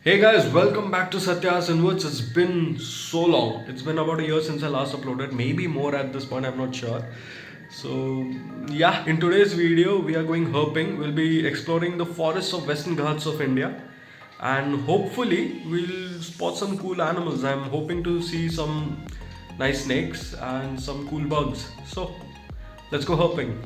Hey guys, welcome back to SATYA'S. It's been so long. It's been about a year since I last uploaded, maybe more at this point, I'm not sure. So, yeah, in today's video, we are going herping. We'll be exploring the forests of Western Ghats of India, and hopefully, we'll spot some cool animals. I'm hoping to see some nice snakes and some cool bugs. So, let's go herping.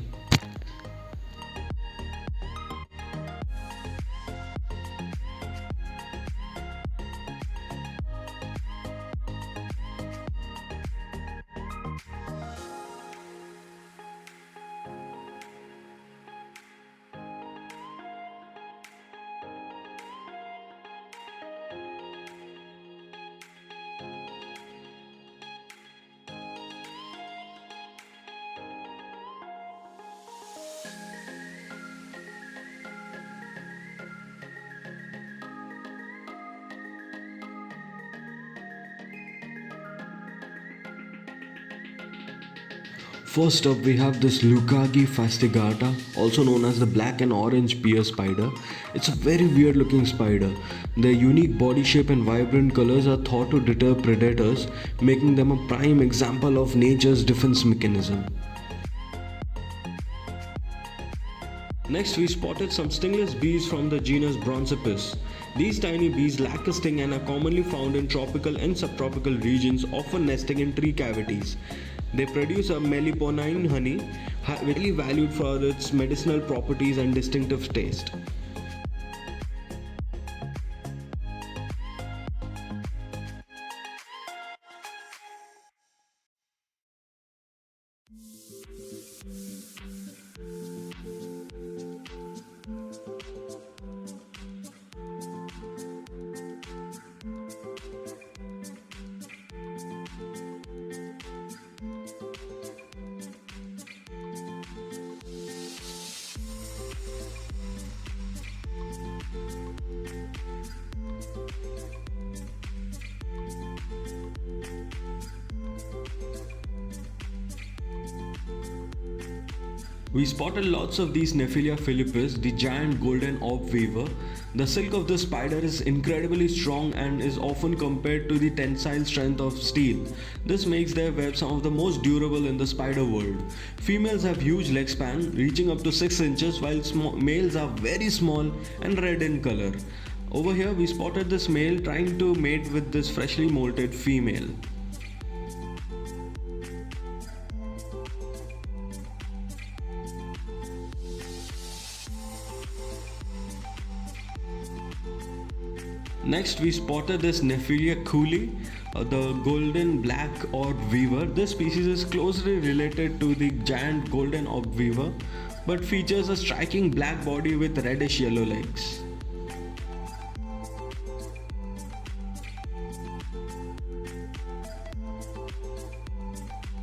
First up, we have this Luki Fastigata, also known as the black and orange Pear spider. It's a very weird looking spider. Their unique body shape and vibrant colors are thought to deter predators, making them a prime example of nature's defense mechanism. Next, we spotted some stingless bees from the genus Bronzipis. These tiny bees lack a sting and are commonly found in tropical and subtropical regions, often nesting in tree cavities. They produce a meliponine honey, highly valued for its medicinal properties and distinctive taste. We spotted lots of these Nephila pilipes, the Giant Golden Orbweaver. The silk of this spider is incredibly strong and is often compared to the tensile strength of steel. This makes their web some of the most durable in the spider world. Females have huge leg span, reaching up to 6 inches, while males are very small and red in color. Over here, we spotted this male trying to mate with this freshly molted female. Next, we spotted this Nephila cooley, the golden black Orbweaver. This species is closely related to the giant golden Orbweaver, but features a striking black body with reddish yellow legs.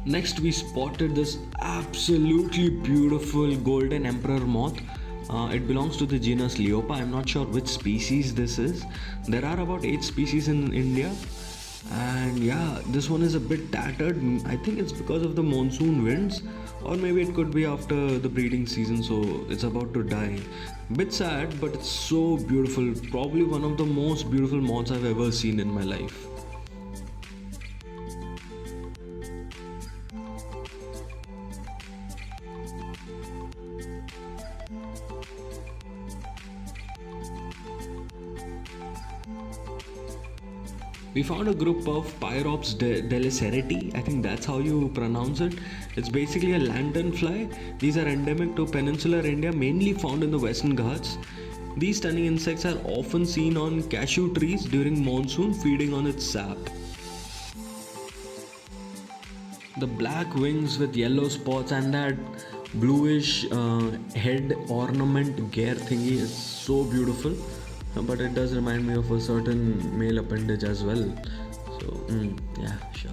Next, we spotted this absolutely beautiful golden emperor moth. It belongs to the genus Leopa. I'm not sure which species this is. There are about 8 species in India, and yeah, this one is a bit tattered. I think it's because of the monsoon winds, or maybe it could be after the breeding season, so it's about to die. Bit sad, but it's so beautiful. Probably one of the most beautiful moths I've ever seen in my life. We found a group of Pyrops Deer. I think that's how you pronounce it. It's basically a lanternfly. These are endemic to peninsular India, mainly found in the Western Ghats. These stunning insects are often seen on cashew trees during monsoon, feeding on its sap. The black wings with yellow spots and that bluish head ornament gear thingy is so beautiful, but it does remind me of a certain male appendage as well. So yeah, sure.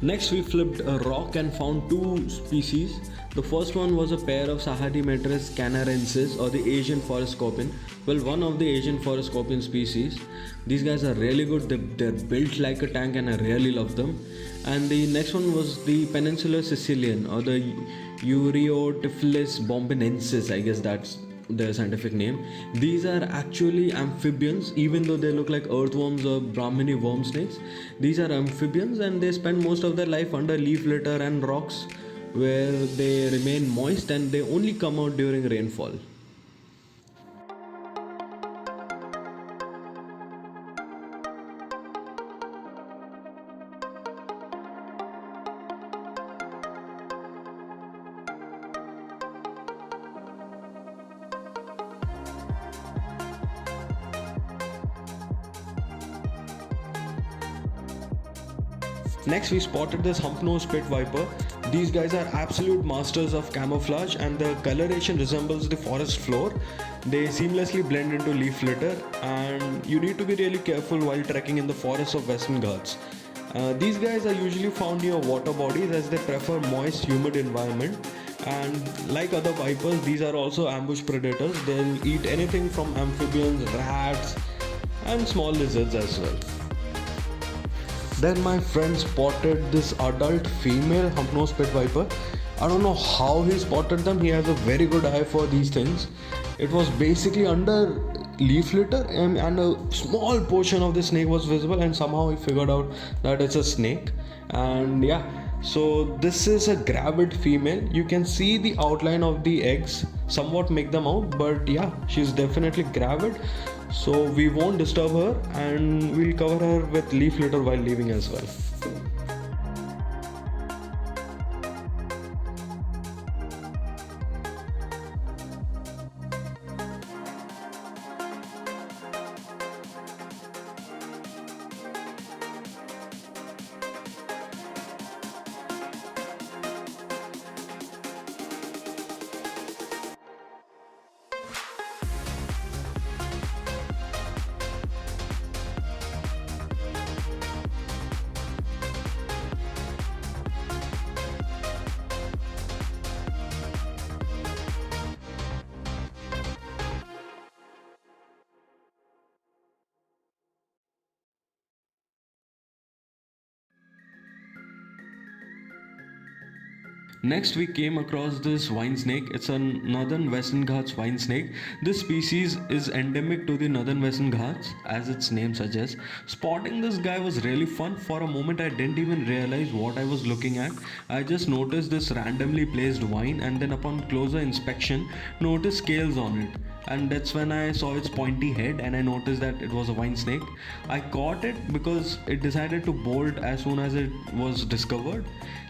Next, we flipped a rock and found two species. The first one was a pair of Satyas canarensis, or the Asian forest scorpion. Well, one of the Asian forest scorpion species. These guys are really good. They're built like a tank, and I really love them. And the next one was the Peninsular Sicilian, or the Ureotyphilus bombinensis. I guess that's their scientific name. These are actually amphibians, even though they look like earthworms or Brahmini worm snakes. These are amphibians, and they spend most of their life under leaf litter and rocks, where they remain moist and they only come out during rainfall. Next, we spotted this Hump-nosed Viper. These guys are absolute masters of camouflage, and the coloration resembles the forest floor. They seamlessly blend into leaf litter, and you need to be really careful while trekking in the forests of Western Ghats. These guys are usually found near water bodies, as they prefer moist, humid environment. And like other vipers, these are also ambush predators. They'll eat anything from amphibians, rats, and small lizards as well. Then my friend spotted this adult female hump-nosed viper. I don't know how he spotted them. He has a very good eye for these things. It was basically under leaf litter, and a small portion of the snake was visible, and somehow he figured out that it's a snake. And yeah, so this is a gravid female. You can see the outline of the eggs somewhat make them out, but yeah, she's definitely gravid. So we won't disturb her, and we'll cover her with leaf litter while leaving as well. Next, we came across this wine snake. It's a northern Western Ghats wine snake. This species is endemic to the northern Western Ghats, as its name suggests. Spotting this guy was really fun. For a moment, I didn't even realize what I was looking at. I just noticed this randomly placed wine, and then upon closer inspection, noticed scales on it. And that's when I saw its pointy head, and I noticed that it was a wine snake. I caught it because it decided to bolt as soon as it was discovered.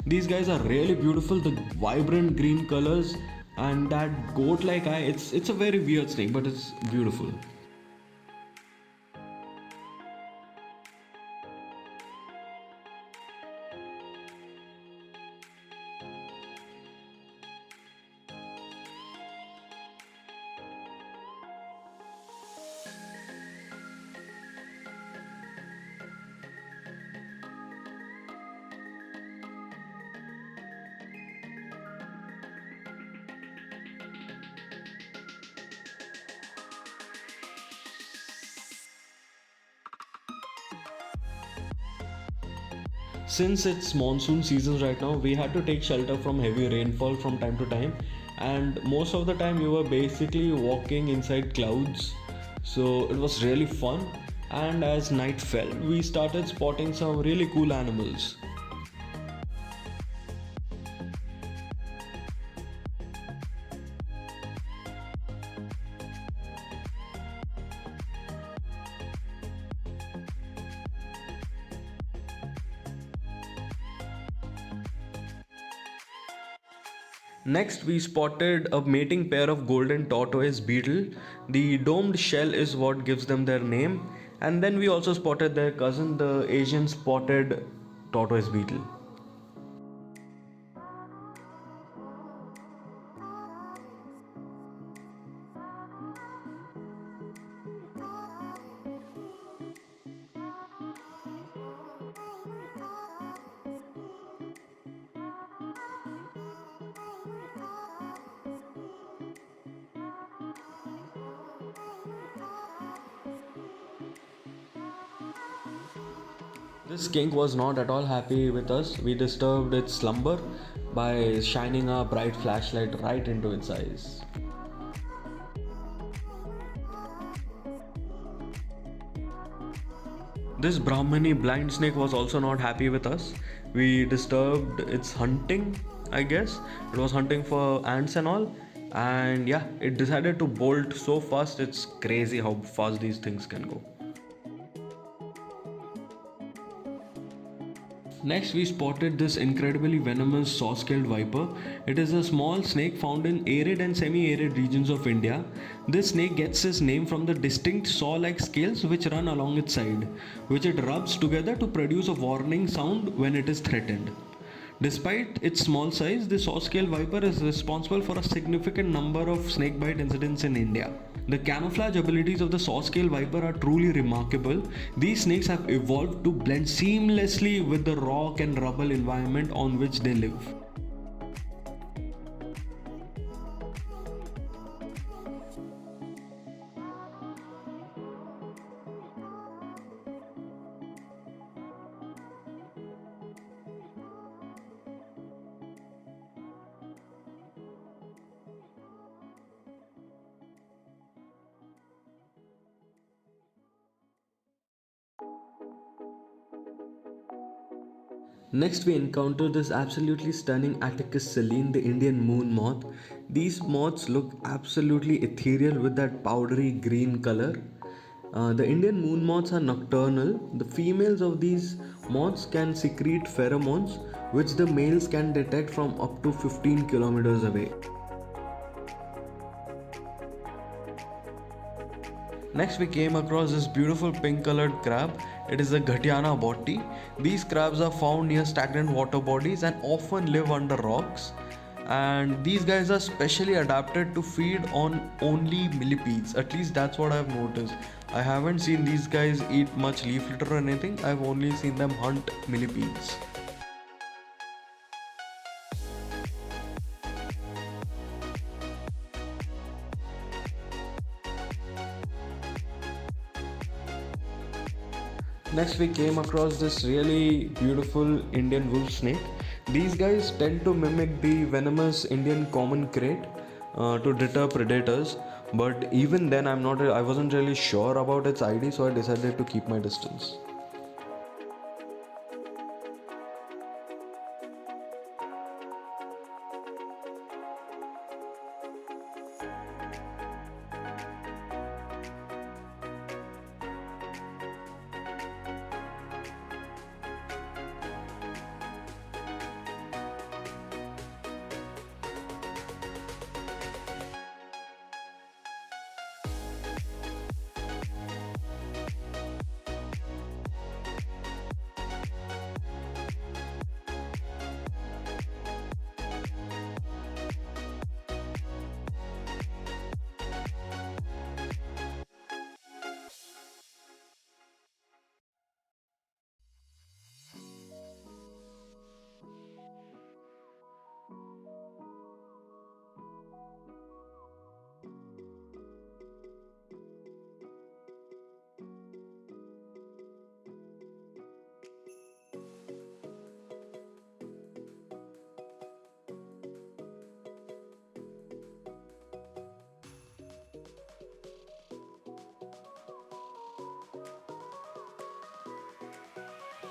These guys are really beautiful. The vibrant green colors and that goat-like eye. It's a very weird snake, but it's beautiful. Since it's monsoon seasons right now, we had to take shelter from heavy rainfall from time to time, and most of the time we were basically walking inside clouds. So it was really fun. And as night fell, we started spotting some really cool animals. Next, we spotted a mating pair of golden tortoise beetle. The domed shell is what gives them their name. And then we also spotted their cousin, the Asian spotted tortoise beetle. This skink was not at all happy with us. We disturbed its slumber by shining a bright flashlight right into its eyes. This Brahmani blind snake was also not happy with us. We disturbed its hunting, I guess. It was hunting for ants and all. And yeah, it decided to bolt so fast. It's crazy how fast these things can go. Next, we spotted this incredibly venomous Sawkill Viper. It is a small snake found in arid and semi-arid regions of India. This snake gets its name from the distinct saw-like scales which run along its side, which it rubs together to produce a warning sound when it is threatened. Despite its small size, the Sawkill Viper is responsible for a significant number of snakebite incidents in India. The camouflage abilities of the Sawkill Viper are truly remarkable. These snakes have evolved to blend seamlessly with the rock and rubble environment on which they live. Next, we encounter this absolutely stunning Atticus Selene, the Indian moon moth. These moths look absolutely ethereal with that powdery green color. The Indian moon moths are nocturnal. The females of these moths can secrete pheromones, which the males can detect from up to 15 kilometers away. Next, we came across this beautiful pink colored crab. It is a Ghatiana botti. These crabs are found near stagnant water bodies and often live under rocks. And these guys are specially adapted to feed on only millipedes. At least that's what I've noticed. I haven't seen these guys eat much leaf litter or anything. I've only seen them hunt millipedes. Next, we came across this really beautiful Indian wolf snake. These guys tend to mimic the venomous Indian common crate to deter predators. But even then, I wasn't really sure about its ID, so I decided to keep my distance.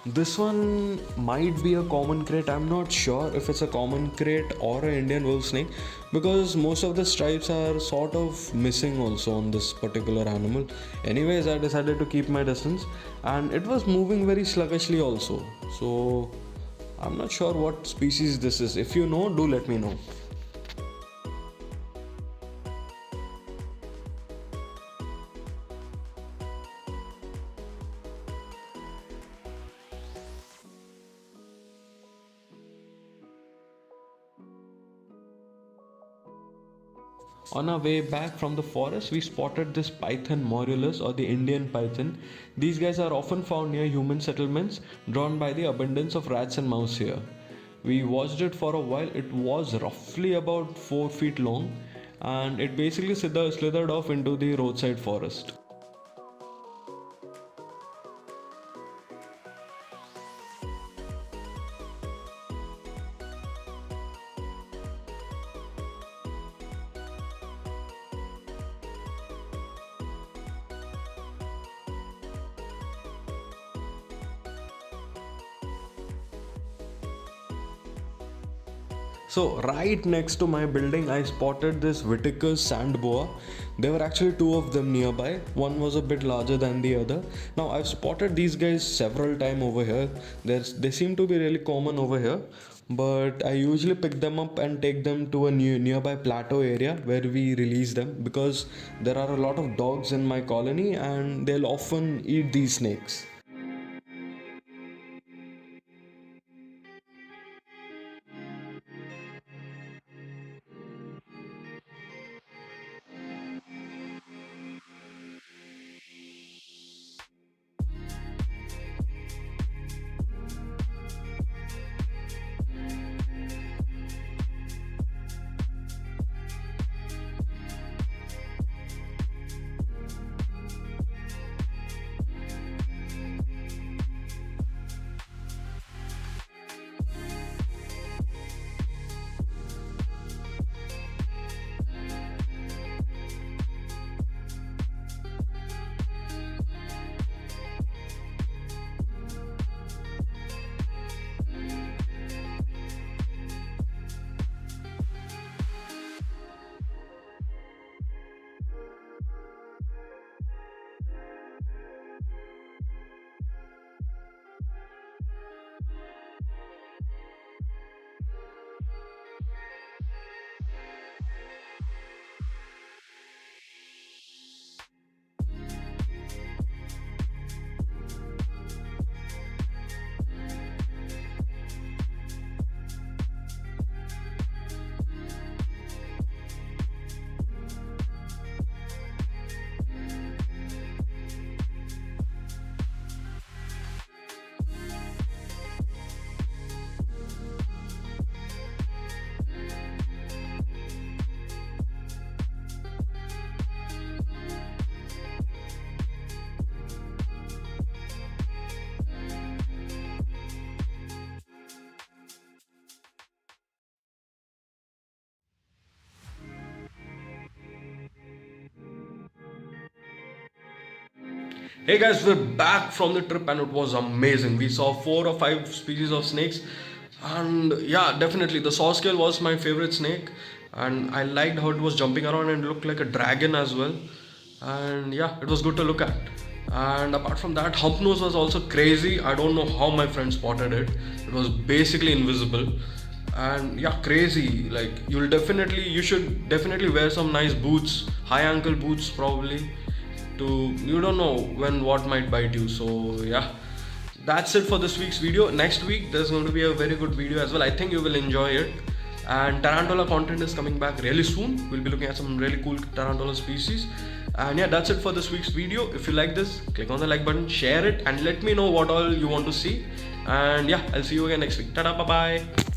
This one might be a common crate. I'm not sure if it's a common crate or an Indian wolf snake because most of the stripes are sort of missing also on this particular animal. Anyways, I decided to keep my distance and it was moving very sluggishly also. So I'm not sure what species this is. If you know, do let me know. On our way back from the forest, we spotted this python morulus or the Indian python. These guys are often found near human settlements, drawn by the abundance of rats and mouse here. We watched it for a while. It was roughly about 4 feet long and it basically slithered off into the roadside forest. So right next to my building I spotted this Viticus Sand Boa. There were actually two of them nearby. One was a bit larger than the other. Now I've spotted these guys several times over here. They seem to be really common over here. But I usually pick them up and take them to a nearby plateau area where we release them, because there are a lot of dogs in my colony and they'll often eat these snakes. Hey guys, we're back from the trip and it was amazing. We saw 4 or 5 species of snakes, and yeah, definitely the Sawkill was my favorite snake, and I liked how it was jumping around and looked like a dragon as well. And yeah, it was good to look at. And apart from that, Hump-nosed was also crazy. I don't know how my friend spotted it. It was basically invisible. And yeah, crazy. Like you should definitely wear some nice boots, high ankle boots probably, to, you don't know when what might bite you. So yeah, that's it for this week's video. Next week there's going to be a very good video as well. I think you will enjoy it. And tarantula content is coming back really soon. We'll be looking at some really cool tarantula species. And yeah, that's it for this week's video. If you like this, click on the like button, share it, and let me know what all you want to see. And yeah, I'll see you again next week. Ta-da, bye bye.